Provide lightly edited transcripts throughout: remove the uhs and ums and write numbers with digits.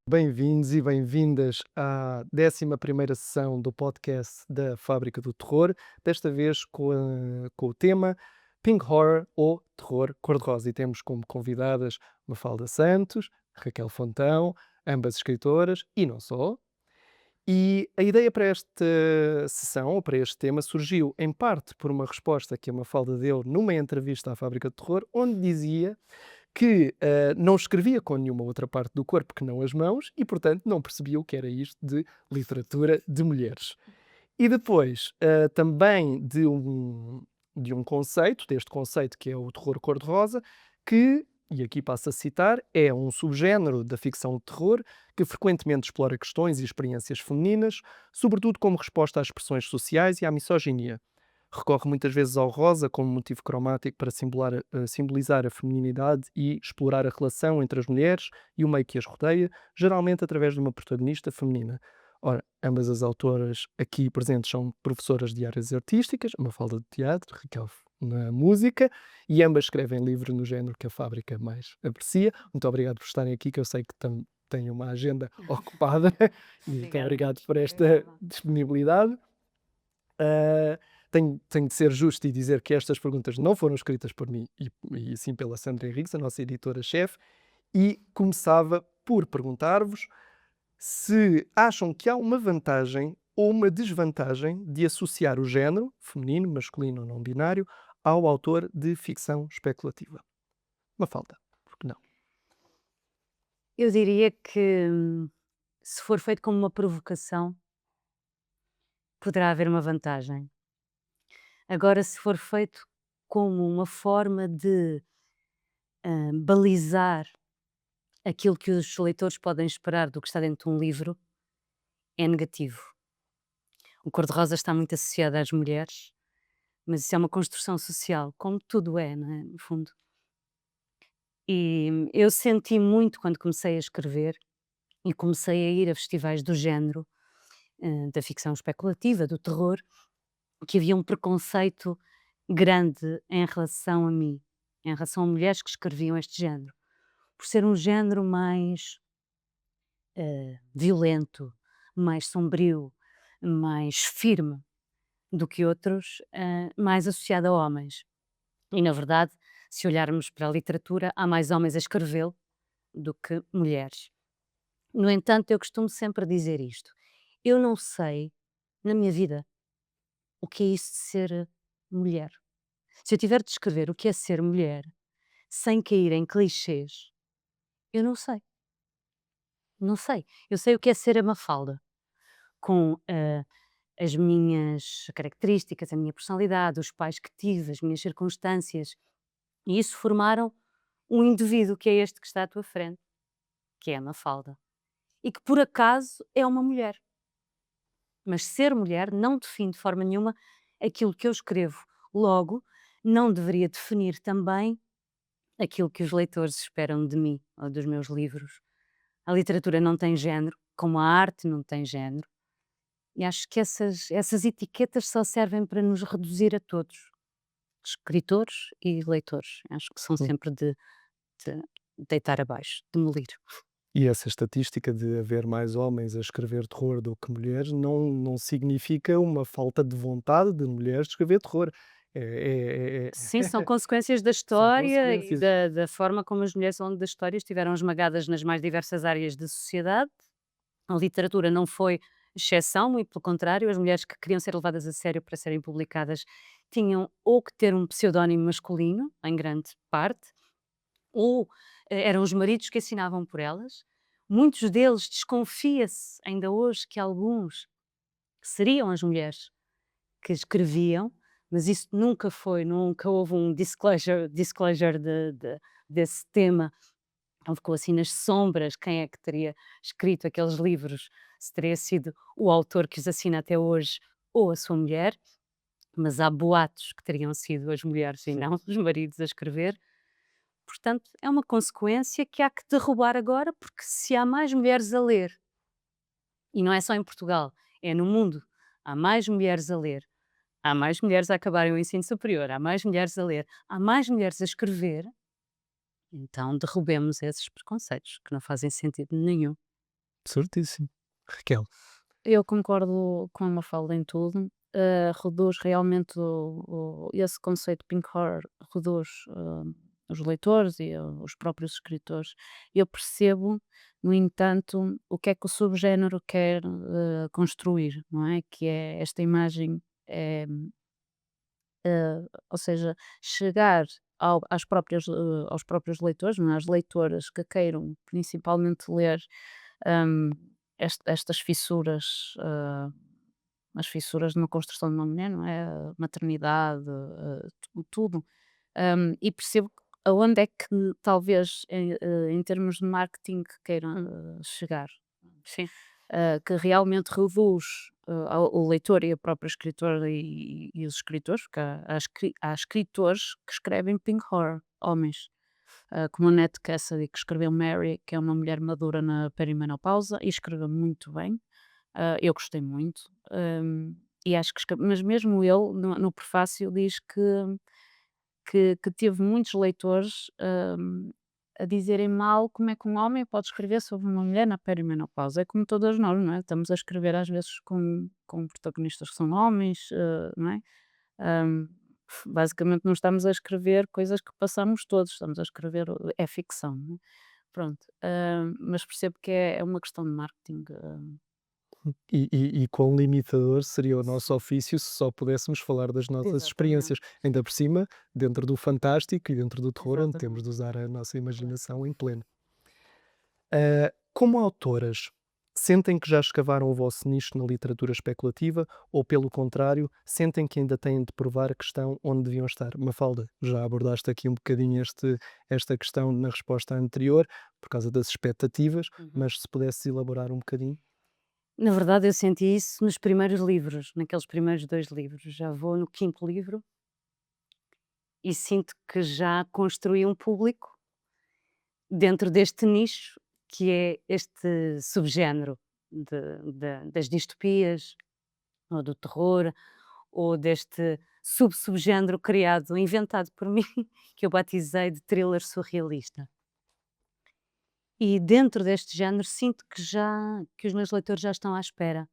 Bem-vindos e bem-vindas à 11ª sessão do podcast da Fábrica do Terror, desta vez com o tema Pink Horror ou Terror Cor-de-Rosa. E temos como convidadas Mafalda Santos, Raquel Fontão, ambas escritoras, e não só. E a ideia para esta sessão, ou para este tema, surgiu em parte por uma resposta que a Mafalda deu numa entrevista à Fábrica do Terror, onde dizia que não escrevia com nenhuma outra parte do corpo que não as mãos e, portanto, não percebia o que era isto de literatura de mulheres. E depois, também de um conceito, deste conceito que é o terror cor-de-rosa, que, e aqui passo a citar, é um subgénero da ficção de terror que frequentemente explora questões e experiências femininas, sobretudo como resposta às pressões sociais e à misoginia. Recorre muitas vezes ao rosa como motivo cromático para simbolizar a feminilidade e explorar a relação entre as mulheres e o meio que as rodeia, geralmente através de uma protagonista feminina. Ora, ambas as autoras aqui presentes são professoras de áreas artísticas, a Mafalda de teatro, Raquel na música, e ambas escrevem livros no género que a fábrica mais aprecia. Muito obrigado por estarem aqui, que eu sei que têm uma agenda ocupada, e muito Obrigada. obrigado por esta Obrigada. disponibilidade. Ah, tenho de ser justo e dizer que estas perguntas não foram escritas por mim e sim pela Sandra Henriques, a nossa editora-chefe, e começava por perguntar-vos se acham que há uma vantagem ou uma desvantagem de associar o género, feminino, masculino ou não binário, ao autor de ficção especulativa. Mafalda, por que não? Eu diria que, se for feito como uma provocação, poderá haver uma vantagem. Agora, se for feito como uma forma de, balizar aquilo que os leitores podem esperar do que está dentro de um livro, é negativo. O cor-de-rosa está muito associado às mulheres, mas isso é uma construção social, como tudo é, não é, no fundo. E eu senti muito quando comecei a escrever e comecei a ir a festivais do género, da ficção especulativa, do terror, que havia um preconceito grande em relação a mim, em relação a mulheres que escreviam este género, por ser um género mais violento, mais sombrio, mais firme do que outros, mais associado a homens. E, na verdade, se olharmos para a literatura, há mais homens a escrevê-lo do que mulheres. No entanto, eu costumo sempre dizer isto: eu não sei, na minha vida, o que é isso de ser mulher. Se eu tiver de descrever o que é ser mulher, sem cair em clichês, eu não sei. Não sei. Eu sei o que é ser a Mafalda, com as minhas características, a minha personalidade, os pais que tive, as minhas circunstâncias, e isso formaram um indivíduo que é este que está à tua frente, que é a Mafalda, e que por acaso é uma mulher. Mas ser mulher não define de forma nenhuma aquilo que eu escrevo. Logo, não deveria definir também aquilo que os leitores esperam de mim ou dos meus livros. A literatura não tem género, como a arte não tem género, e acho que essas etiquetas só servem para nos reduzir a todos, escritores e leitores. Acho que são Hum. sempre de deitar abaixo, demolir. E essa estatística de haver mais homens a escrever terror do que mulheres não significa uma falta de vontade de mulheres de escrever terror. Sim, são consequências da São história e consequências. da forma como as mulheres ao longo da história estiveram esmagadas nas mais diversas áreas da sociedade. A literatura não foi exceção, muito pelo contrário, as mulheres que queriam ser levadas a sério para serem publicadas tinham ou que ter um pseudónimo masculino, em grande parte, ou eram os maridos que assinavam por elas. Muitos deles desconfia-se ainda hoje que alguns seriam as mulheres que escreviam, mas isso nunca houve um disclosure desse tema. Então ficou assim nas sombras quem é que teria escrito aqueles livros, se teria sido o autor que os assina até hoje ou a sua mulher, mas há boatos que teriam sido as mulheres e Sim. não os maridos a escrever. Portanto, é uma consequência que há que derrubar agora, porque se há mais mulheres a ler, e não é só em Portugal, é no mundo, há mais mulheres a ler, há mais mulheres a acabarem o ensino superior, há mais mulheres a ler, há mais mulheres a escrever, então derrubemos esses preconceitos que não fazem sentido nenhum. Certíssimo. Raquel. Eu concordo com a Mafalda em tudo. Reduz realmente esse conceito de pink horror, reduz os leitores e os próprios escritores. Eu percebo, no entanto, o que é que o subgénero quer construir, não é? Que é esta imagem, eh, ou seja, chegar aos próprios leitores, não é? Às leitoras que queiram principalmente ler hum, estas fissuras, as fissuras na construção de uma mulher, não é? A maternidade, tudo. E percebo aonde é que talvez em termos de marketing queiram chegar. Sim. Que realmente reduz o leitor e a própria escritora e os escritores, porque há escritores que escrevem pink horror, homens, como o Ned Cassidy, que escreveu Mary, que é uma mulher madura na perimenopausa, e escreveu muito bem. Eu gostei muito. E acho que mas mesmo ele, no prefácio, diz que teve muitos leitores a dizerem mal como é que um homem pode escrever sobre uma mulher na perimenopausa. É como todas nós, não é? Estamos a escrever às vezes com protagonistas que são homens, não é? Hum, Basicamente não estamos a escrever coisas que passamos todos, estamos a escrever, é ficção, não é? Pronto, mas percebo que é uma questão de marketing. E quão limitador seria o nosso ofício se só pudéssemos falar das nossas experiências, Exatamente, ainda por cima, dentro do fantástico e dentro do terror, onde temos exatamente. de usar a nossa Claro. imaginação em pleno. Como autoras, sentem que já escavaram o vosso nicho na literatura especulativa ou, pelo contrário, sentem que ainda têm de provar que estão onde deviam estar? Mafalda, já abordaste aqui um bocadinho esta questão na resposta anterior, por causa das expectativas, Uhum. mas se pudesses elaborar um bocadinho. Na verdade, eu senti isso nos primeiros livros, naqueles primeiros 2 livros. Já vou no quinto livro e sinto que já construí um público dentro deste nicho, que é este subgénero das distopias, ou do terror, ou deste subgénero criado, inventado por mim, que eu batizei de thriller surrealista. E dentro deste género sinto que os meus leitores já estão à espera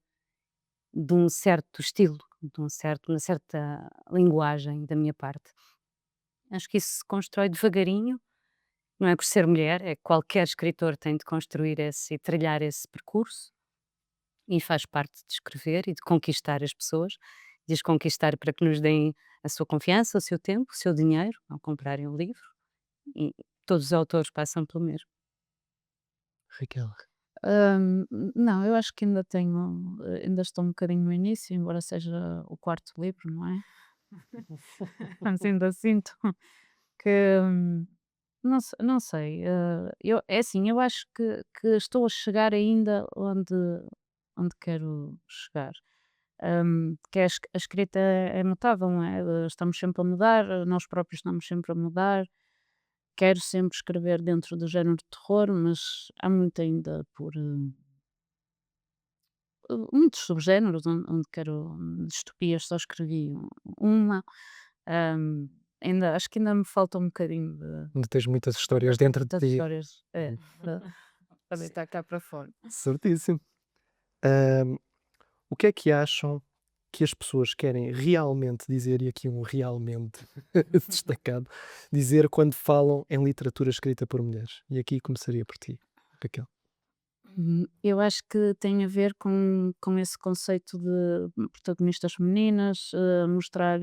de um certo estilo, uma certa linguagem da minha parte. Acho que isso se constrói devagarinho, não é por ser mulher, é que qualquer escritor tem de construir esse e trilhar esse percurso, e faz parte de escrever e de conquistar as pessoas, de as conquistar para que nos deem a sua confiança, o seu tempo, o seu dinheiro ao comprarem o livro, e todos os autores passam pelo mesmo. Raquel. Não, eu acho que ainda tenho, ainda estou um bocadinho no início, embora seja o quarto livro, não é? Mas ainda sinto que, não sei, é assim, eu acho que estou a chegar ainda onde quero chegar. Que é a escrita é mutável, não é? Estamos sempre a mudar, nós próprios estamos sempre a mudar. Quero sempre escrever dentro do género de terror, mas há muito ainda muitos subgéneros onde quero distopias, só escrevi uma. Hum, Ainda acho que ainda me falta um bocadinho Onde tens muitas histórias dentro de das ti. histórias, Uhum. para deitar cá para fora. Certíssimo. Ahm, o que é que acham que as pessoas querem realmente dizer, e aqui um realmente destacado, dizer quando falam em literatura escrita por mulheres? E aqui começaria por ti, Raquel. Eu acho que tem a ver com esse conceito de protagonistas femininas, mostrar,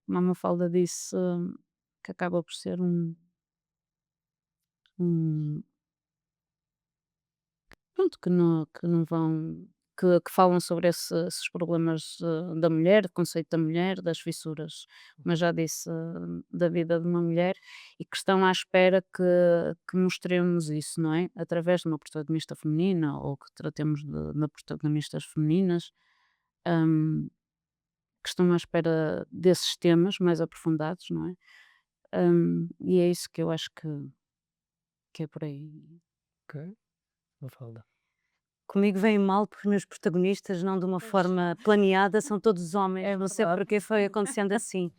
como a Mafalda disse, que acaba por ser um pronto, que não vão que falam sobre esses problemas, da mulher, do conceito da mulher, das fissuras, como eu já disse, da vida de uma mulher, e que estão à espera que mostremos isso, não é? Através de uma protagonista feminina ou que tratemos de protagonistas femininas, hum, que estão à espera desses temas mais aprofundados, não é? E é isso que eu acho que é por aí. Ok, Mafalda. Comigo vem mal porque os meus protagonistas, não de uma Pois. forma planeada, são todos homens, É não sei verdade. porque foi acontecendo assim.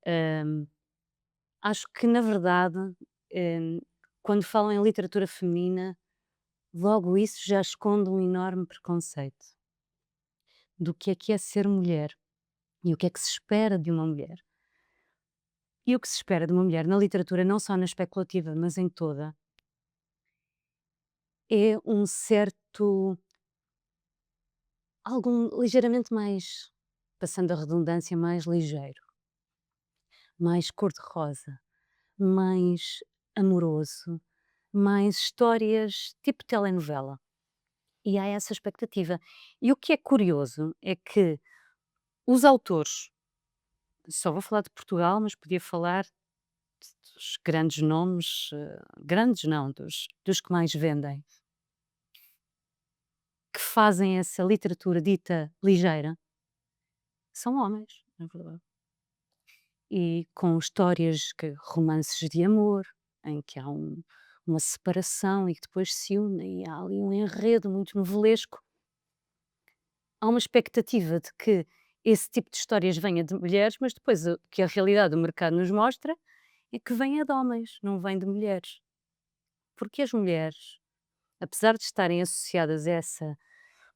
Hum, Acho que na verdade, hum, quando falam em literatura feminina, logo isso já esconde um enorme preconceito do que é ser mulher e o que é que se espera de uma mulher. E o que se espera de uma mulher na literatura, não só na especulativa, mas em toda, é um certo, algo ligeiramente mais, passando a redundância, mais ligeiro, mais cor-de-rosa, mais amoroso, mais histórias tipo telenovela. E há essa expectativa. E o que é curioso é que os autores, só vou falar de Portugal, mas podia falar dos grandes nomes, grandes não, dos que mais vendem, que fazem essa literatura dita ligeira, são homens, na verdade. E com histórias, romances de amor, em que há uma separação e que depois se unem, e há ali um enredo muito novelesco. Há uma expectativa de que esse tipo de histórias venha de mulheres, mas depois o que a realidade do mercado nos mostra é que venha de homens, não vem de mulheres. Porque as mulheres, apesar de estarem associadas a essa,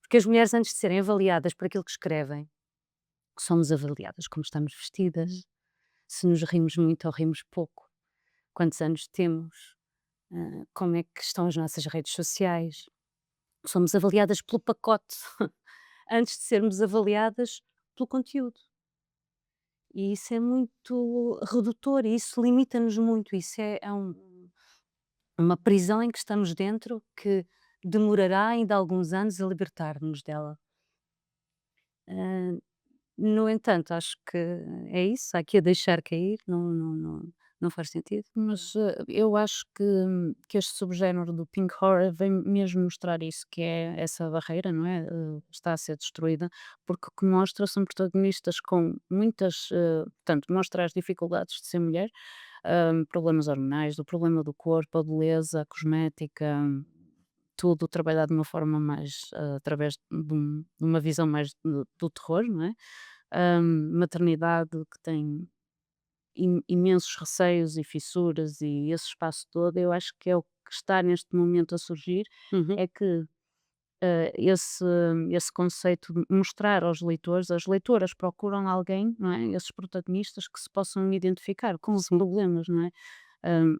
porque as mulheres, antes de serem avaliadas por aquilo que escrevem, somos avaliadas como estamos vestidas, se nos rimos muito ou rimos pouco, quantos anos temos, como é que estão as nossas redes sociais. Somos avaliadas pelo pacote, antes de sermos avaliadas pelo conteúdo. E isso é muito redutor e isso limita-nos muito. Isso uma prisão em que estamos dentro, que demorará ainda alguns anos a libertar-nos dela. Ah, no entanto, acho que é isso, há aqui a deixar cair, não faz sentido. Mas eu acho que este subgénero do pink horror vem mesmo mostrar isso, que é essa barreira, não é? Está a ser destruída, porque o que mostra são protagonistas com muitas, portanto, mostra as dificuldades de ser mulher, problemas hormonais, do problema do corpo, a beleza, a cosmética, tudo trabalhado de uma forma mais, através de uma visão mais do terror, não é? Maternidade que tem imensos receios e fissuras e esse espaço todo, eu acho que é o que está neste momento a surgir, Uhum. é que esse, esse conceito de mostrar aos leitores, as leitoras procuram alguém, não é? Esses protagonistas que se possam identificar com os problemas, não é?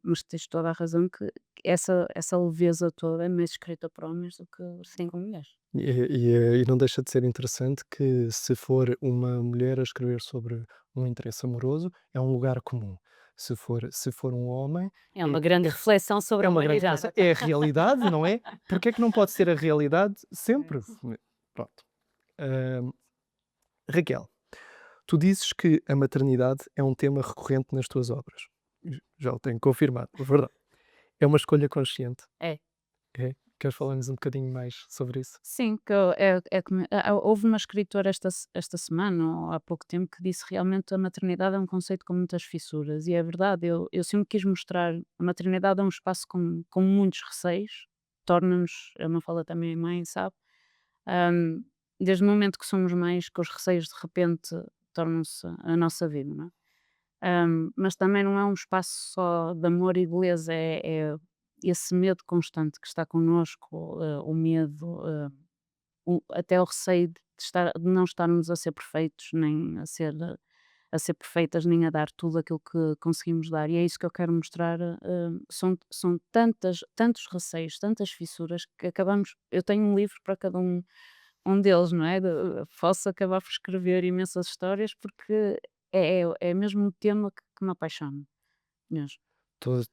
Mas tens toda a razão que essa leveza toda é mais escrita para homens do que Sim. para mulheres. E não deixa de ser interessante que, se for uma mulher a escrever sobre um interesse amoroso, é um lugar comum. Se for um homem, É uma grande reflexão sobre é a uma grande humanidade. diferença. É a realidade, não é? Porque é que não pode ser a realidade sempre? Pronto. Hum, Raquel, tu dizes que a maternidade é um tema recorrente nas tuas obras. Já o tenho confirmado, é verdade. É uma escolha consciente. É. É? Queres falar-nos um bocadinho mais sobre isso? Sim, houve uma escritora esta semana, ou há pouco tempo, que disse realmente a maternidade é um conceito com muitas fissuras, e é verdade, eu sempre quis mostrar, a maternidade é um espaço com muitos receios, torna-nos, eu não falo também mãe, sabe? Ahm, Desde o momento que somos mães, que os receios de repente tornam-se a nossa vida, não é? Mas também não é um espaço só de amor e beleza, é esse medo constante que está connosco, o medo, até o receio de não estarmos a ser perfeitos, nem a ser perfeitas, nem a dar tudo aquilo que conseguimos dar. E é isso que eu quero mostrar. São tantos receios, tantas fissuras que acabamos. Eu tenho um livro para cada um deles, não é? Posso acabar por escrever imensas histórias porque é mesmo um tema que me apaixona, mesmo.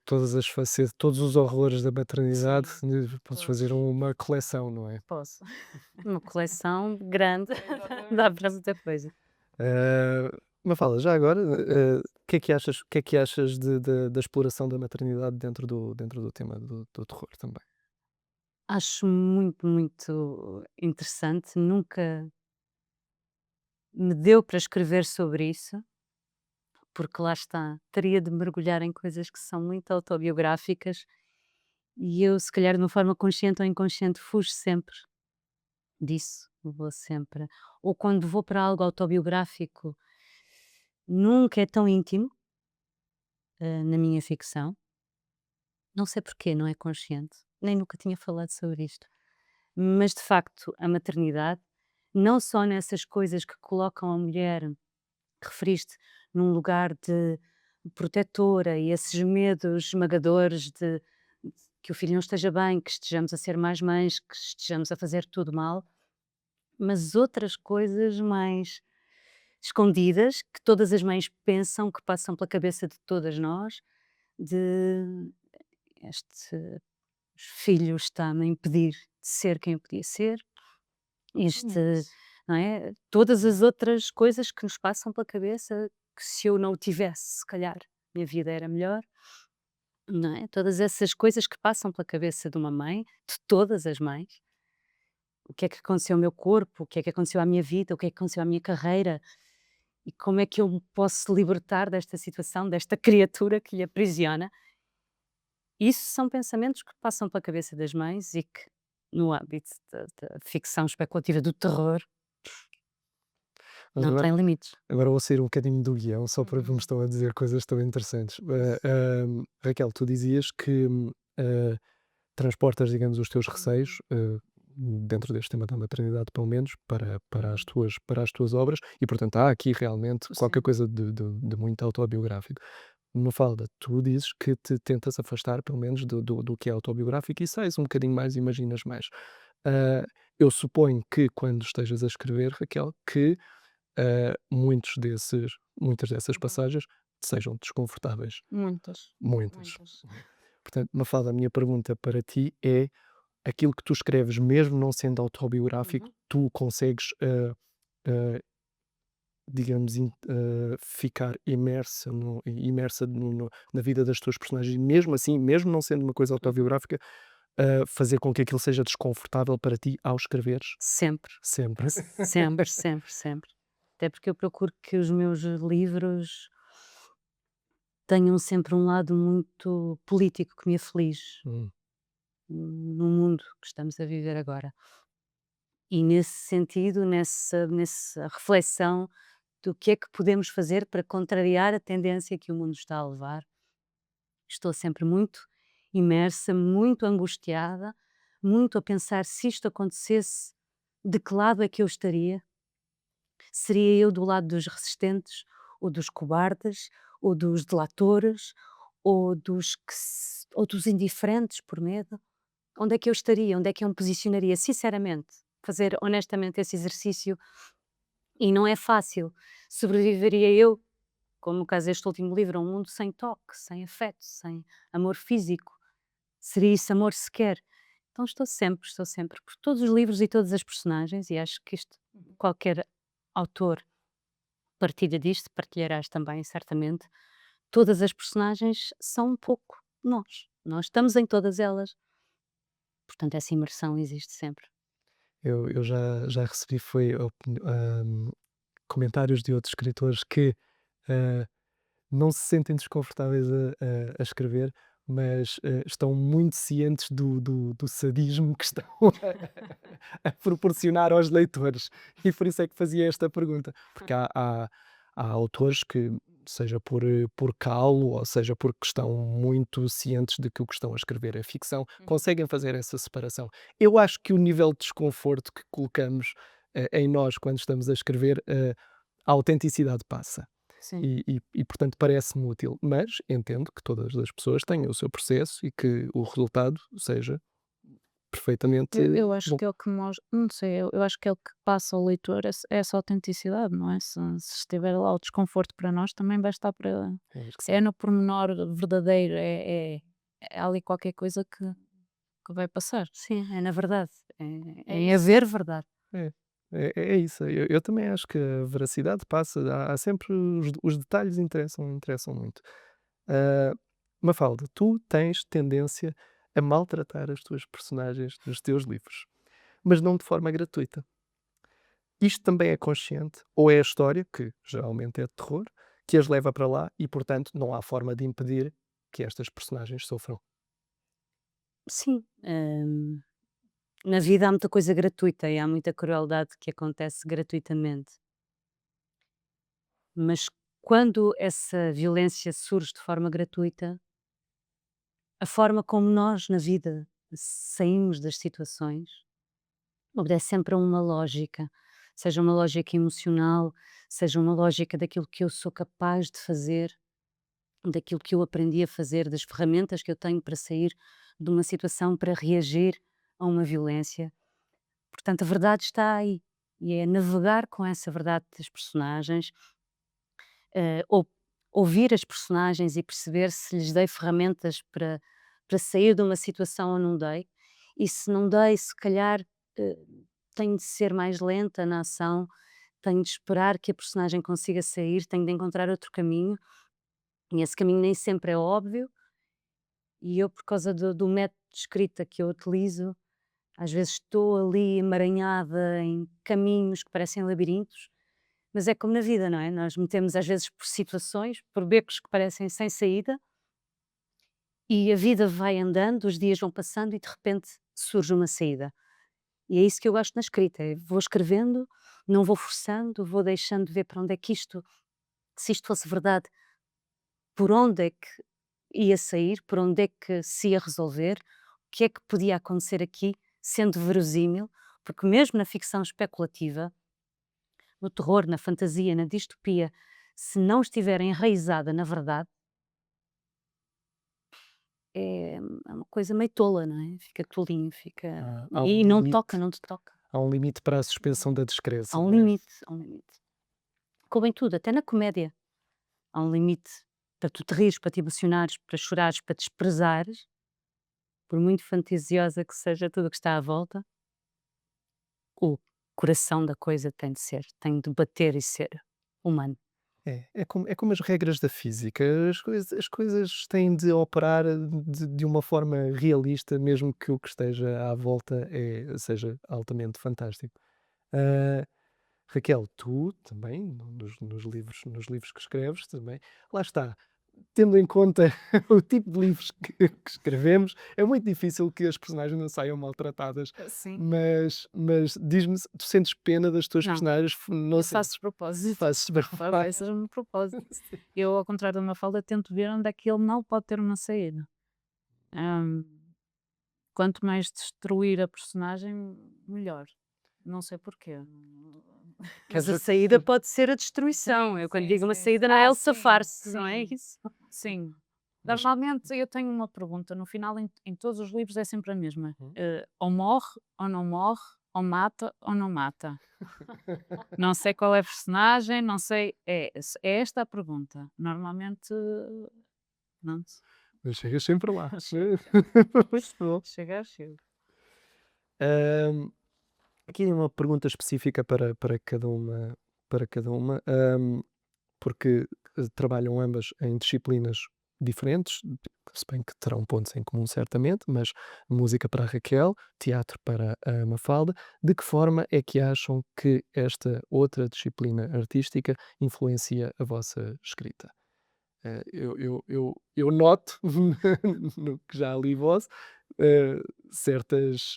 Todas as facetas, todos os horrores da maternidade, Sim, podes fazer todos. uma coleção, não é? Posso. Uma coleção grande, Exatamente. dá para muita coisa. Mafalda, já agora, o que é que achas, da exploração da maternidade dentro do tema do terror também? Acho muito, muito interessante. Nunca me deu para escrever sobre isso, porque lá está, teria de mergulhar em coisas que são muito autobiográficas e eu, se calhar, de uma forma consciente ou inconsciente, fujo sempre disso. Vou sempre. Ou quando vou para algo autobiográfico, nunca é tão íntimo, na minha ficção. Não sei porquê, não é consciente. nem nunca tinha falado sobre isto. Mas, de facto, a maternidade, não só nessas coisas que colocam a mulher, que referiste, num lugar de protetora e esses medos esmagadores de que o filho não esteja bem, que estejamos a ser mais mães, que estejamos a fazer tudo mal, mas outras coisas mais escondidas, que todas as mães pensam, que passam pela cabeça de todas nós, de este filho está-me a impedir de ser quem eu podia ser, este, Exatamente. não é? Todas as outras coisas que nos passam pela cabeça, que se eu não o tivesse, se calhar, minha vida era melhor, não é? Todas essas coisas que passam pela cabeça de uma mãe, de todas as mães. O que é que aconteceu ao meu corpo? O que é que aconteceu à minha vida? O que é que aconteceu à minha carreira? E como é que eu me posso libertar desta situação, desta criatura que lhe aprisiona? Isso são pensamentos que passam pela cabeça das mães e que, no âmbito da ficção especulativa do terror, Mas não tem limites. agora vou sair um bocadinho do guião, só porque me Uhum. estão a dizer coisas tão interessantes. Raquel, tu dizias que eh, transportas, digamos, os teus receios, dentro deste tema da maternidade, pelo menos, para as tuas obras, e portanto há aqui realmente qualquer Sim. coisa de muito autobiográfico. Mafalda, tu dizes que te tentas afastar, pelo menos, do que é autobiográfico e sais um bocadinho mais, imaginas mais. Ah, eu suponho que quando estejas a escrever, Raquel, que muitas dessas Uhum. passagens te sejam desconfortáveis. Muitas, Muitas. muitas. Portanto, Mafalda, a minha pergunta para ti é: aquilo que tu escreves, mesmo não sendo autobiográfico, Uhum. tu consegues, digamos, ficar imersa na vida das tuas personagens, e mesmo assim, mesmo não sendo uma coisa Uhum. autobiográfica, fazer com que aquilo seja desconfortável para ti ao escreveres? Sempre, Sempre. sempre, sempre, sempre. Até porque eu procuro que os meus livros tenham sempre um lado muito político que me aflige, Hum, no mundo que estamos a viver agora. E nesse sentido, nessa reflexão do que é que podemos fazer para contrariar a tendência que o mundo está a levar, estou sempre muito imersa, muito angustiada, muito a pensar: se isto acontecesse, de que lado é que eu estaria? Seria eu do lado dos resistentes, ou dos cobardes, ou dos delatores, ou dos indiferentes por medo? Onde é que eu estaria? Onde é que eu me posicionaria? Sinceramente, fazer honestamente esse exercício, e não é fácil. Sobreviveria eu, como no caso deste último livro, a um mundo sem toque, sem afeto, sem amor físico? Seria isso amor sequer? Então estou sempre, por todos os livros e todas as personagens, e acho que isto qualquer autor partilha disto, partilharás também certamente, todas as personagens são um pouco nós. Nós estamos em todas elas, portanto essa imersão existe sempre. eu já recebi foi comentários de outros escritores que ah, não se sentem desconfortáveis a escrever, mas estão muito cientes do sadismo que estão a proporcionar aos leitores. E por isso é que fazia esta pergunta. Porque há autores que, seja por calo, ou seja porque estão muito cientes de que o que estão a escrever é ficção, Uhum. conseguem fazer essa separação. Eu acho que o nível de desconforto que colocamos em nós quando estamos a escrever, a autenticidade passa. Sim. E, portanto parece-me útil, mas entendo que todas as pessoas tenham o seu processo e que o resultado seja perfeitamente Eu acho bom. que é o que nós não sei, eu acho que é o que passa ao leitor essa autenticidade, não é? Se estiver lá o desconforto para nós, também vai estar para Eu acho que sim. é no pormenor verdadeiro, é ali qualquer coisa que vai passar. Sim, é na verdade, É em isso. haver verdade. É, é isso. Eu também acho que a veracidade passa. Há sempre os detalhes interessam muito. Ah, Mafalda, tu tens tendência a maltratar as tuas personagens nos teus livros, mas não de forma gratuita. Isto também é consciente, ou é a história, que geralmente é de terror, que as leva para lá e, portanto, não há forma de impedir que estas personagens sofram. Sim, na vida há muita coisa gratuita e há muita crueldade que acontece gratuitamente, mas quando essa violência surge de forma gratuita, a forma como nós na vida saímos das situações, obedece sempre a uma lógica, seja uma lógica emocional, seja uma lógica daquilo que eu sou capaz de fazer, daquilo que eu aprendi a fazer, das ferramentas que eu tenho para sair de uma situação, para reagir a uma violência. Portanto, a verdade está aí. E é navegar com essa verdade das personagens, ou ouvir as personagens e perceber se lhes dei ferramentas para sair de uma situação ou não dei. E se não dei, se calhar eh, tenho de ser mais lenta na ação, tenho de esperar que a personagem consiga sair, tenho de encontrar outro caminho. E esse caminho nem sempre é óbvio, e eu, por causa do método de escrita que eu utilizo, às vezes estou ali emaranhada em caminhos que parecem labirintos, mas é como na vida, não é? Nós metemos às vezes por situações, por becos que parecem sem saída, e a vida vai andando, os dias vão passando e de repente surge uma saída. E é isso que eu gosto na escrita, vou escrevendo, não vou forçando, vou deixando de ver para onde é que isto, se isto fosse verdade, por onde é que ia sair, por onde é que se ia resolver, o que é que podia acontecer aqui, sendo verosímil, porque mesmo na ficção especulativa, no terror, na fantasia, na distopia, se não estiver enraizada na verdade, é uma coisa meio tola, não é? Fica tolinho, fica. Há E um não limite, toca, não te toca. há um limite para a suspensão da Há descrença, um não é? limite, há um limite. Como em tudo, até na comédia. Há um limite para tu te rires, para te emocionares, para chorares, para desprezares, por muito fantasiosa que seja tudo o que está à volta, o coração da coisa tem de ser, tem de bater e ser humano. É como as regras da física, as coisas têm de operar de uma forma realista, mesmo que o que esteja à volta seja altamente fantástico. Ah, Raquel, tu também, nos livros que escreves também, lá está, tendo em conta o tipo de livros que escrevemos, é muito difícil que as personagens não saiam maltratadas, Sim, mas diz-me, se tu sentes pena das tuas não, personagens? Não eu sei, faço de propósito. fazes para Faço essas de propósito. Sim. Eu, ao contrário da Mafalda, tento ver onde é que ele não pode ter uma saída. Hum, Quanto mais destruir a personagem, melhor. Não sei porquê. Quer Mas a dizer, saída pode ser a destruição. Eu quando Sim, digo uma sim, sim. saída não é ele Sim, safar-se, não é sim, isso? sim. mas Normalmente eu tenho uma pergunta, no final em todos os livros é sempre a mesma. Hum. Ou morre ou não morre, ou mata ou não mata. Não sei qual é a personagem, não sei. É esta a pergunta. Normalmente, pronto, Mas chegas sempre lá. chega, Muito bom. chega, chega. Hum, Aqui uma pergunta específica para cada uma, porque trabalham ambas em disciplinas diferentes, se bem que terão pontos em comum certamente, mas música para a Raquel, teatro para a Mafalda. De que forma é que acham que esta outra disciplina artística influencia a vossa escrita? Eu noto, no que já li vosso, certas,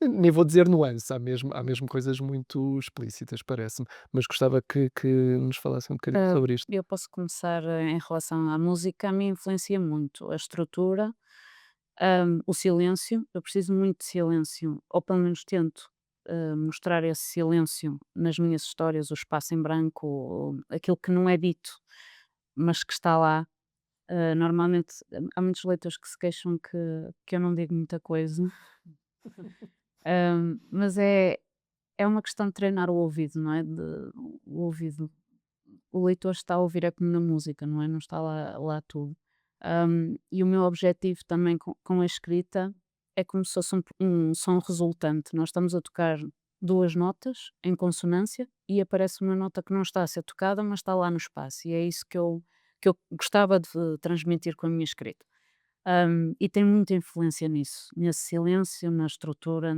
nem vou dizer nuances, há mesmo coisas muito explícitas, parece-me, mas gostava que nos falassem um bocadinho Ah, sobre isto. eu posso começar em relação à música, a mim influencia muito a estrutura, o silêncio. Eu preciso muito de silêncio, ou pelo menos tento mostrar esse silêncio nas minhas histórias, o espaço em branco, aquilo que não é dito, mas que está lá. Normalmente há muitos leitores que se queixam que eu não digo muita coisa, mas é uma questão de treinar o ouvido, não é? O ouvido. O leitor está a ouvir é como na música, não é? Não está lá tudo. E o meu objetivo também com a escrita é como se fosse um som resultante. Nós estamos a tocar duas notas em consonância e aparece uma nota que não está a ser tocada, mas está lá no espaço. E é isso que eu gostava de transmitir com a minha escrita. E tem muita influência nisso, nesse silêncio, na estrutura,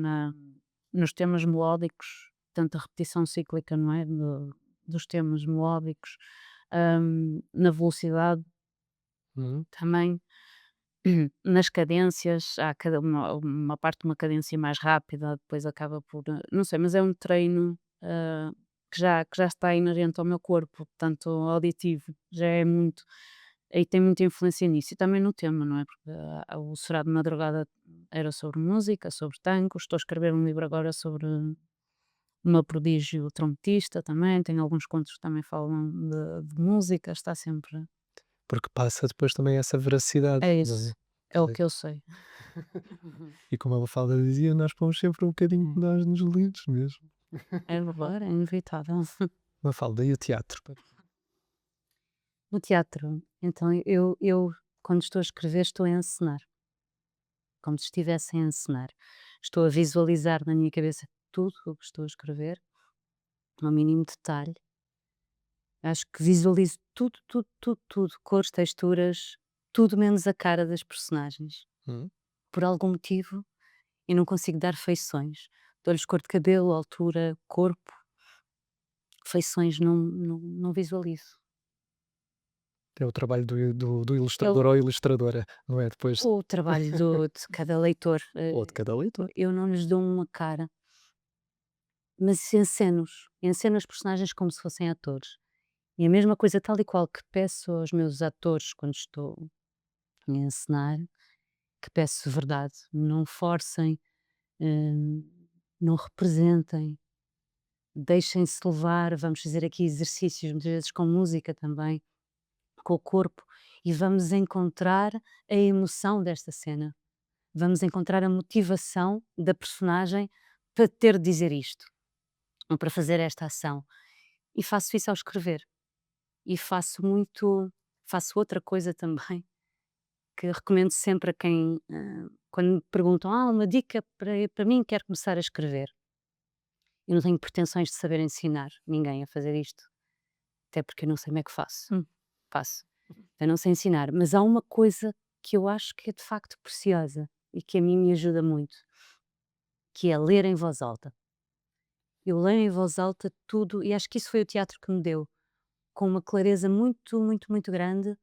nos temas melódicos, tanto a repetição cíclica, não é? Dos temas melódicos, na velocidade Uhum. também, nas cadências, há cada uma parte de uma cadência mais rápida, depois acaba por, não sei, mas é um treino que já está inerente ao meu corpo, portanto, auditivo, já é muito, aí tem muita influência nisso e também no tema, não é? Porque o Será de Madrugada era sobre música, sobre tango. Estou a escrever um livro agora sobre uma prodígio trompetista também. Tenho alguns contos que também falam de música. Está sempre. Porque passa depois também essa veracidade, É não é? isso. É o Sei. que eu sei. E como a Mafalda dizia, nós pomos sempre um bocadinho de nós nos livros mesmo. É verdade, é inevitável. Mafalda, e o teatro? No teatro, então eu quando estou a escrever estou a encenar, como se estivesse a encenar. Estou a visualizar na minha cabeça tudo o que estou a escrever, ao mínimo detalhe. Acho que visualizo tudo, tudo, tudo, tudo, cores, texturas, tudo menos a cara das personagens. Hum? Por algum motivo, eu não consigo dar feições. Dou-lhes cor de cabelo, altura, corpo, feições não visualizo. É o trabalho do Eu, ilustrador ou ilustradora, não é? Depois, o trabalho de cada leitor, ou de cada leitor. eu não lhes dou uma cara, mas enceno os personagens como se fossem atores. E a mesma coisa, tal e qual que peço aos meus atores quando estou a encenar, que peço verdade, não forcem, hum, não representem, deixem-se levar. Vamos fazer aqui exercícios, muitas vezes com música também, com o corpo, e vamos encontrar a emoção desta cena. Vamos encontrar a motivação da personagem para ter de dizer isto, ou para fazer esta ação. E faço isso ao escrever. E faço outra coisa também, que recomendo sempre a quem, quando me perguntam: uma dica para mim, quero começar a escrever. Eu não tenho pretensões de saber ensinar ninguém a fazer isto, até porque eu não sei como é que faço. Faço. Eu não sei ensinar, mas há uma coisa que eu acho que é de facto preciosa e que a mim me ajuda muito, que é ler em voz alta. Eu leio em voz alta tudo e acho que isso foi o teatro que me deu, com uma clareza muito, muito, muito grande,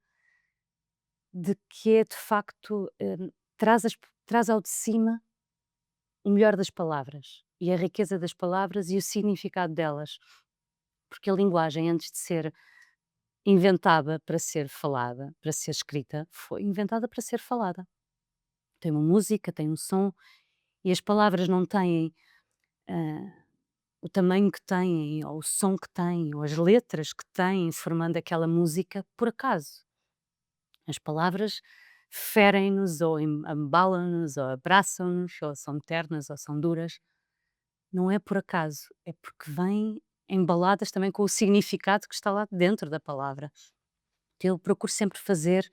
de que é de facto, traz ao de cima o melhor das palavras e a riqueza das palavras e o significado delas, porque a linguagem, antes de ser inventada para ser falada, para ser escrita, foi inventada para ser falada. Tem uma música, tem um som, e as palavras não têm, ah, o tamanho que têm, ou o som que têm, ou as letras que têm, formando aquela música, por acaso. As palavras ferem-nos, ou embalam-nos, ou abraçam-nos, ou são ternas, ou são duras. Não é por acaso, é porque vêm embaladas também com o significado que está lá dentro da palavra. Então, eu procuro sempre fazer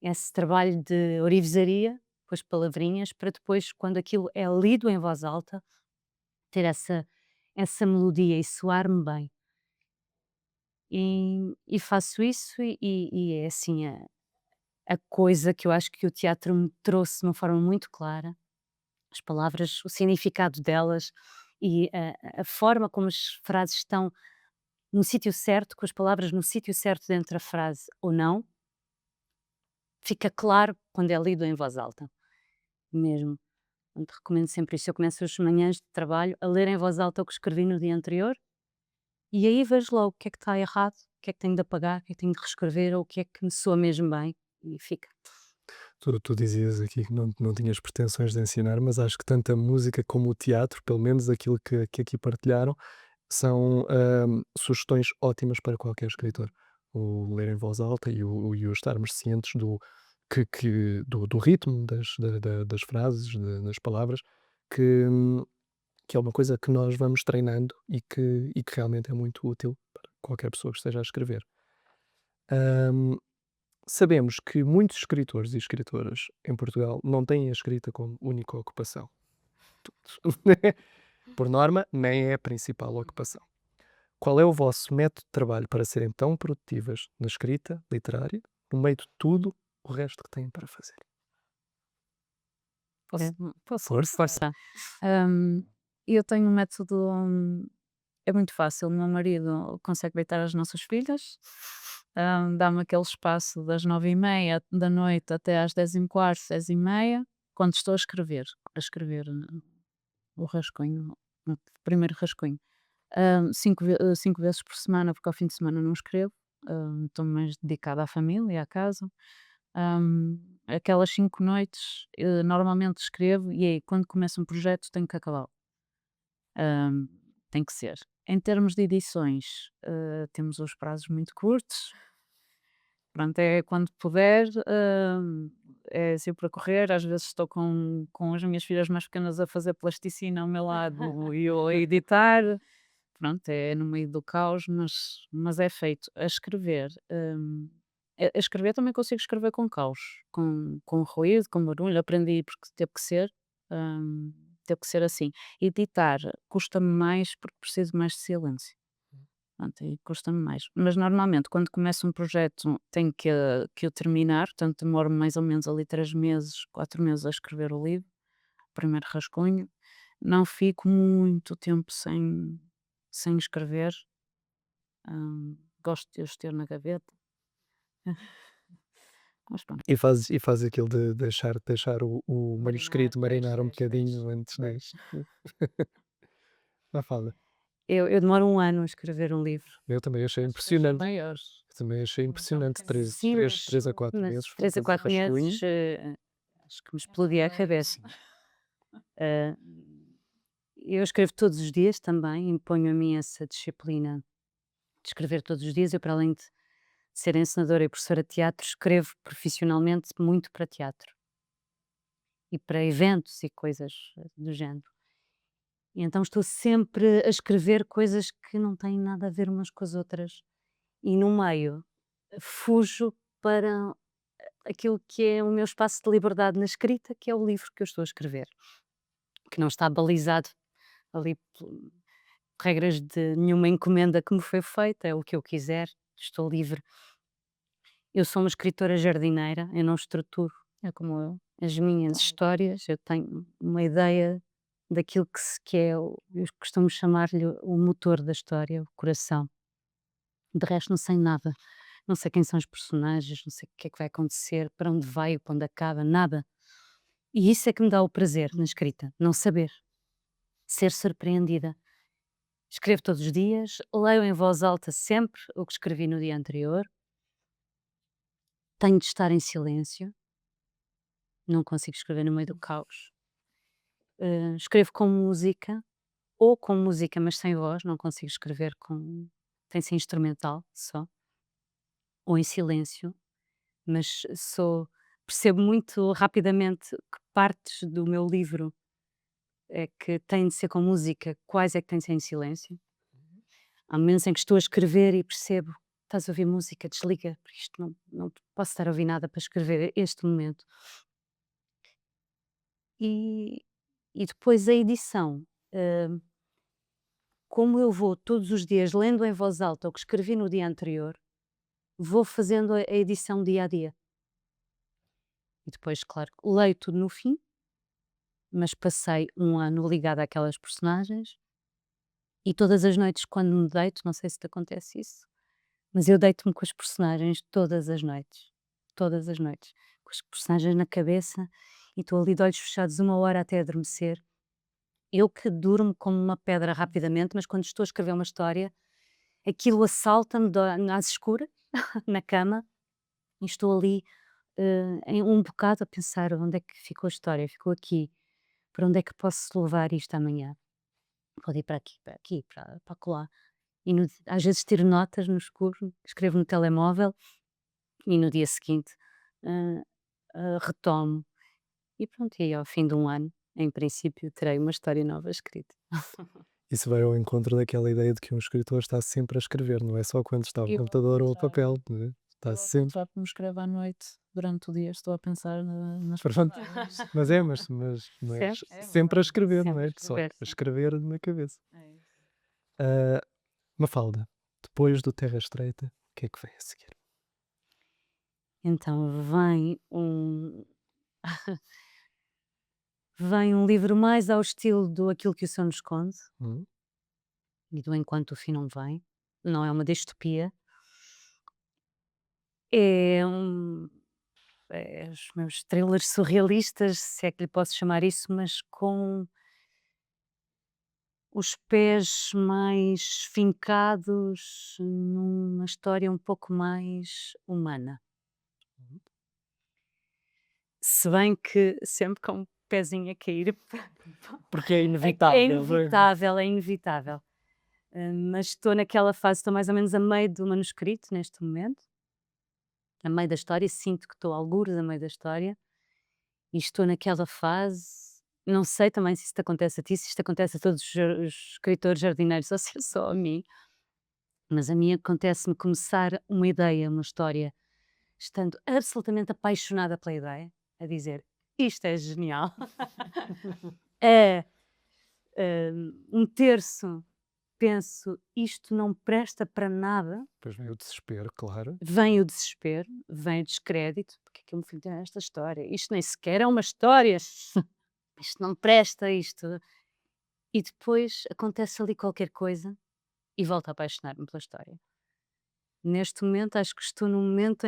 esse trabalho de orivesaria com as palavrinhas, para depois, quando aquilo é lido em voz alta, ter essa melodia e soar-me bem. E faço isso e é assim a coisa que eu acho que o teatro me trouxe de uma forma muito clara, as palavras, o significado delas e a forma como as frases estão no sítio certo, com as palavras no sítio certo dentro da frase ou não, fica claro quando é lido em voz alta, mesmo. Portanto, recomendo sempre isso. Eu começo as manhãs de trabalho a ler em voz alta o que escrevi no dia anterior e aí vejo logo o que é que está errado, o que é que tenho de apagar, o que é que tenho de reescrever ou o que é que me soa mesmo bem e fica. Tu dizias aqui que não tinhas pretensões de ensinar, mas acho que tanto a música como o teatro, pelo menos aquilo que aqui partilharam, são sugestões ótimas para qualquer escritor. O ler em voz alta e o estarmos cientes do ritmo das frases, das palavras, que, hum, que é uma coisa que nós vamos treinando e que realmente é muito útil para qualquer pessoa que esteja a escrever. Hum, Sabemos que muitos escritores e escritoras em Portugal não têm a escrita como única ocupação. Por norma, nem é a principal ocupação. Qual é o vosso método de trabalho para serem tão produtivas na escrita literária, no meio de tudo o resto que têm para fazer? Posso? Força. Força. Hum, eu tenho um método, é muito fácil. O meu marido consegue deitar as nossas filhas, dá-me aquele espaço das 9h30 até às 10h15, 10h30, quando estou a escrever o rascunho, o primeiro rascunho. 5 vezes por semana, porque ao fim de semana não escrevo, estou mais dedicada à família, à casa. Hum, aquelas 5 noites, normalmente escrevo e aí quando começo um projeto tenho que acabá-lo. Hum, tem que ser. Em termos de edições, temos os prazos muito curtos. Pronto, é quando puder, é sempre a correr. Às vezes estou com as minhas filhas mais pequenas a fazer plasticina ao meu lado e eu a editar. Pronto, é no meio do caos, mas é feito. A escrever também consigo escrever com caos, com ruído, com barulho. Aprendi porque hum, teve que ser assim. Editar custa-me mais porque preciso mais de silêncio. Pronto, aí custa-me mais. Mas normalmente quando começo um projeto tenho que o terminar, portanto demoro mais ou menos ali 3 meses, 4 meses a escrever o livro, o primeiro rascunho. Não fico muito tempo sem escrever. Gosto de os ter na gaveta. Mas pronto. E fazes aquilo de deixar o Marinar, manuscrito pois, marinar um pois, pois, bocadinho antes de. pois. Mafalda, Eu demoro um ano a escrever um livro. eu também achei As coisas impressionante. maiores. Eu também achei Não são impressionante. pequeninas. Sim, mas 3 a 4 meses três a fazer quatro rascunho. meses, acho que me explodia a cabeça. Ah, eu escrevo todos os dias também, imponho a mim essa disciplina de escrever todos os dias. Eu, para além de ser encenadora e professora de teatro, escrevo profissionalmente muito para teatro e para eventos e coisas do género. E então estou sempre a escrever coisas que não têm nada a ver umas com as outras. E no meio fujo para aquilo que é o meu espaço de liberdade na escrita, que é o livro que eu estou a escrever, que não está balizado ali por regras de nenhuma encomenda que me foi feita, é o que eu quiser, estou livre. Eu sou uma escritora jardineira, eu não estruturo É como eu. as minhas histórias, eu tenho uma ideia daquilo que é, eu costumo chamar-lhe o motor da história, o coração. De resto não sei nada, não sei quem são os personagens, não sei o que é que vai acontecer, para onde vai, para onde acaba, nada. E isso é que me dá o prazer na escrita, não saber, ser surpreendida. Escrevo todos os dias, leio em voz alta sempre o que escrevi no dia anterior, tenho de estar em silêncio, não consigo escrever no meio do caos. Escrevo com música, ou com música, mas sem voz, não consigo escrever com. Tem de ser instrumental só, ou em silêncio, mas percebo muito rapidamente que partes do meu livro é que têm de ser com música, quais é que têm de ser em silêncio. Há momentos em que estou a escrever e percebo, estás a ouvir música, desliga, porque isto não posso estar a ouvir nada para escrever este momento. E, e depois a edição. hum, Como eu vou todos os dias lendo em voz alta o que escrevi no dia anterior, vou fazendo a edição dia a dia. E depois, claro, leio tudo no fim, mas passei um ano ligada àquelas personagens e todas as noites, quando me deito, não sei se te acontece isso, mas eu deito-me com as personagens todas as noites, com as personagens na cabeça e estou ali de olhos fechados 1 hora até adormecer. Eu que durmo como uma pedra rapidamente, mas quando estou a escrever uma história, aquilo assalta-me às escuras, na cama, e estou ali em um bocado a pensar onde é que ficou a história, ficou aqui, para onde é que posso levar isto amanhã? Pode ir para aqui, para acolá. E às vezes tiro notas no escuro, escrevo no telemóvel e no dia seguinte eh, retomo. E pronto, e aí ao fim de um ano, em princípio, terei uma história nova escrita. Isso vai ao encontro daquela ideia de que um escritor está sempre a escrever, não é só quando está ao E eu ao computador ou ao contrário. papel, não é? Está Eu ao sempre. contrário, como escrevo à noite, durante o dia estou a pensar nas Pronto. personagens. Mas Certo? É sempre a verdade. escrever, não Sempre a é? Só escrever, a sim. escrever na cabeça. É isso. Ah, Mafalda, depois do Terra Estreita, o que é que vem a seguir? Então vem um livro mais ao estilo do Aquilo que o Céu nos esconde Hum? e do Enquanto o Fim não vem. Não é uma distopia. É os meus thrillers surrealistas, se é que lhe posso chamar isso, mas com os pés mais fincados numa história um pouco mais humana. Se bem que sempre com um pezinho a cair, Porque é é inevitável. inevitável, é inevitável. Mas estou naquela fase, estou mais ou menos a meio do manuscrito neste momento, a meio da história, sinto que estou algures a meio da história e estou naquela fase. Não sei também se isto acontece a ti, se isto acontece a todos os escritores jardineiros ou se é só a mim, mas a mim acontece-me começar uma ideia, uma história, estando absolutamente apaixonada pela ideia, a dizer isto é genial. É um terço, penso isto não presta para nada, Depois vem o desespero, claro. vem o desespero, vem o descrédito, porque é que o meu filho tem esta história? Isto nem sequer é uma história, isto não presta, isto. E depois acontece ali qualquer coisa e volto a apaixonar-me pela história. Neste momento, acho que estou num momento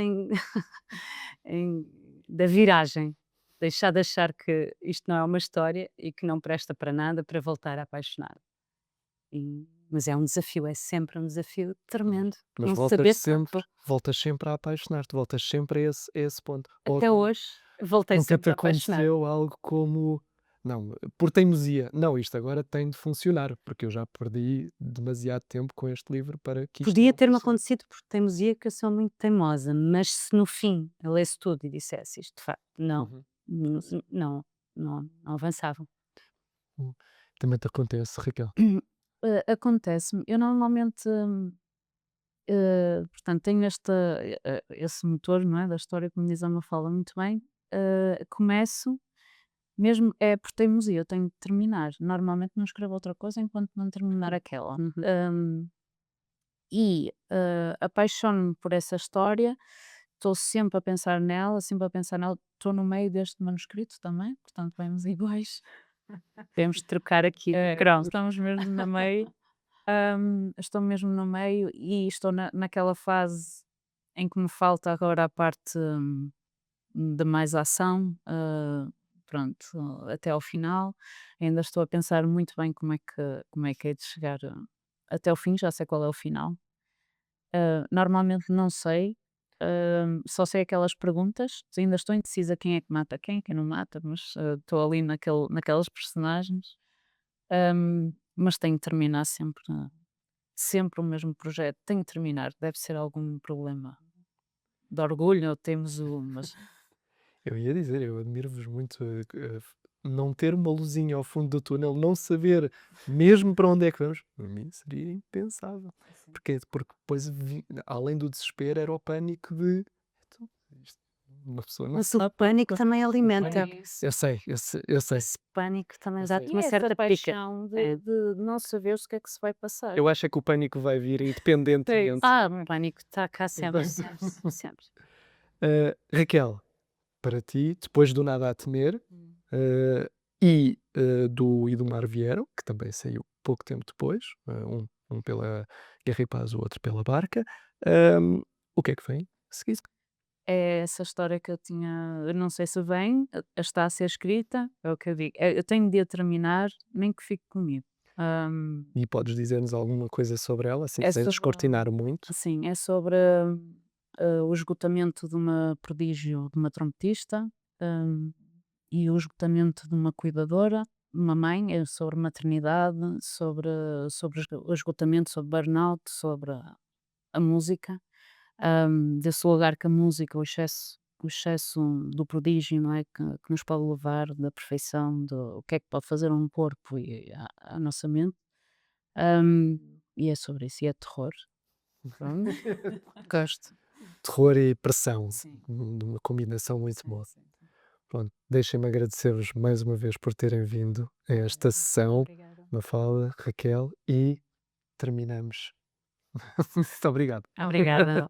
da viragem. Deixar de achar que isto não é uma história e que não presta para nada para voltar a apaixonar. Mas é um desafio, é sempre um desafio tremendo. Mas Não saber voltas sempre a apaixonar-te, voltas sempre a esse ponto. Ou até hoje voltei nunca te sempre a apaixonar. aconteceu algo como, não, por teimosia, não, isto agora tem de funcionar, porque eu já perdi demasiado tempo com este livro para que isto Podia não ter-me funcione. acontecido por teimosia, que eu sou muito teimosa, mas se no fim eu lesse tudo e dissesse isto, de facto, não, Uhum. não avançava. Também te acontece, Raquel. Acontece-me. Eu normalmente, portanto, tenho esse motor, não é, da história, como diz a Mafalda muito bem. Começo, mesmo é por teimosia, eu tenho de terminar. Normalmente não escrevo outra coisa enquanto não terminar aquela. Uhum. Apaixono-me por essa história, estou sempre a pensar nela, estou no meio deste manuscrito também, portanto, vemos iguais. Podemos trocar aqui de cromos. Estamos mesmo no meio. Estou mesmo no meio e estou naquela fase em que me falta agora a parte de mais ação, pronto, até ao final. Ainda estou a pensar muito bem como é que é de chegar até ao fim, já sei qual é o final. Normalmente não sei, só sei aquelas perguntas, ainda estou indecisa quem é que mata quem não mata, mas estou ali naquelas personagens. Mas tenho de terminar sempre o mesmo projeto. Tenho de terminar, deve ser algum problema de orgulho ou teimoso, mas Eu ia dizer, eu admiro-vos muito, não ter uma luzinha ao fundo do túnel, não saber mesmo para onde é que vamos, para mim seria impensável. Porque depois, além do desespero, era o pânico de "Então, uma pessoa não Mas o sabe. pânico também alimenta. Eu sei, eu sei. Esse pânico também Eu dá-te sei. uma essa certa pica. paixão É. de não saber o que é que se vai passar. Eu acho é que o pânico vai vir independentemente. O pânico está cá sempre, sempre, sempre. Raquel, para ti, depois do Nada a Temer, e do Mar Vieram, que também saiu pouco tempo depois, um pela Guerra e Paz, o outro pela Barca, o que é que vem a seguir? É essa história que eu tinha, eu não sei se vem, está a ser escrita, é o que eu digo. Eu tenho de a terminar, nem que fique comigo. Hum, E podes dizer-nos alguma coisa sobre ela, assim, É sem sobre, descortinar muito? sim, é sobre o esgotamento de uma prodígio, de uma trompetista, hum, e o esgotamento de uma cuidadora, de uma mãe, é sobre maternidade, sobre o esgotamento, sobre burnout, sobre a música, desse lugar que a música, o excesso do prodígio, não é? Que nos pode levar da perfeição, do o que é que pode fazer um corpo e à nossa mente. E é sobre isso, e é terror. Pronto. Gosto. Terror e pressão, Sim. de uma combinação muito Sim, boa. sim, sim. Pronto, deixem-me agradecer-vos mais uma vez por terem vindo a esta sessão, Obrigada. Mafalda, Raquel, e terminamos. Muito obrigado. Obrigada.